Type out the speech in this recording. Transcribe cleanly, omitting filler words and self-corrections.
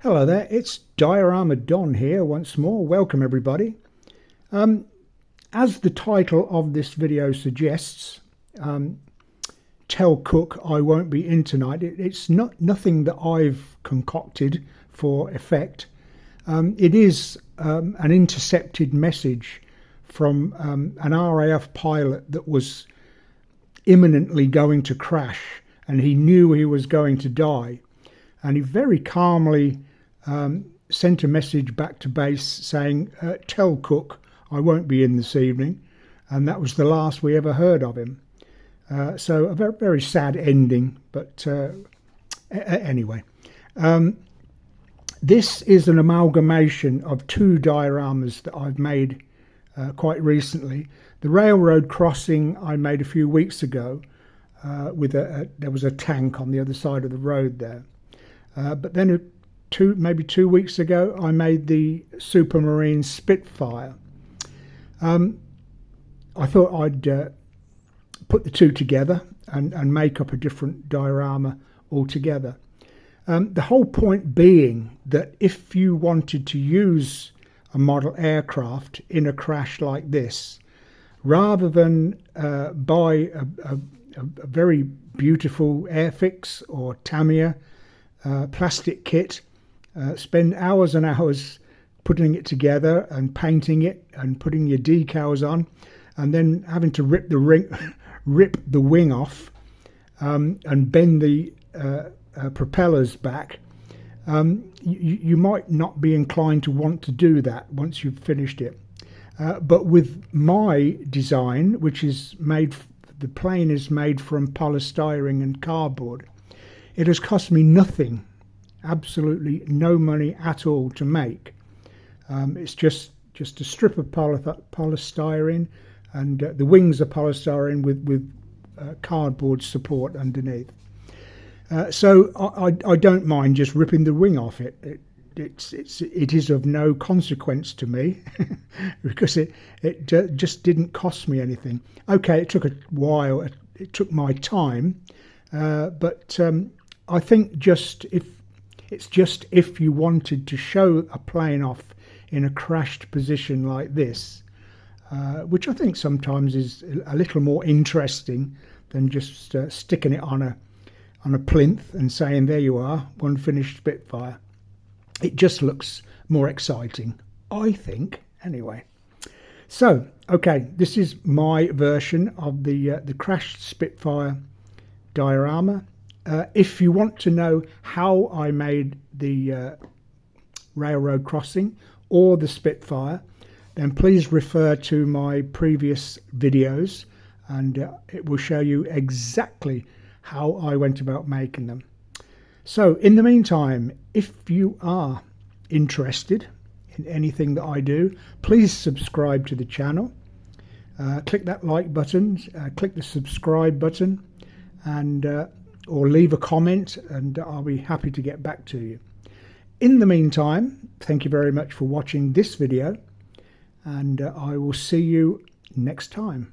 Hello there, it's Diorama Don here once more. Welcome everybody. As the title of this video suggests, tell Cook I won't be in tonight. It's nothing that I've concocted for effect. It is an intercepted message from an RAF pilot that was imminently going to crash, and he knew he was going to die, and he very calmly sent a message back to base saying, tell Cook I won't be in this evening, and that was the last we ever heard of him. So a very, very sad ending, but anyway. This is an amalgamation of two dioramas that I've made quite recently. The railroad crossing I made a few weeks ago with there was a tank on the other side of the road there. But then maybe 2 weeks ago I made the Supermarine Spitfire. I thought I'd put the two together and make up a different diorama altogether. The whole point being that if you wanted to use a model aircraft in a crash like this, rather than buy a very beautiful Airfix or Tamiya plastic kit, spend hours and hours putting it together and painting it and putting your decals on, and then having to rip the wing off and bend the propellers back, you might not be inclined to want to do that once you've finished it. But with my design, which is made, the plane is made from polystyrene and cardboard, it has cost me nothing, absolutely no money at all to make. It's just a strip of polystyrene, and the wings are polystyrene with cardboard support underneath. So I don't mind just ripping the wing off it. It is of no consequence to me because it just didn't cost me anything. Okay, it took a while. It took my time, but I think if you wanted to show a plane off in a crashed position like this, which I think sometimes is a little more interesting than just sticking it on a plinth and saying, there you are, one finished Spitfire. It just looks more exciting, I think, anyway. So, okay, this is my version of the crashed Spitfire diorama. If you want to know how I made the railroad crossing or the Spitfire, then please refer to my previous videos, and it will show you exactly how I went about making them. So in the meantime, if you are interested in anything that I do, please subscribe to the channel. Click that like button, click the subscribe button, and or leave a comment, and I'll be happy to get back to you. In the meantime, thank you very much for watching this video, and I will see you next time.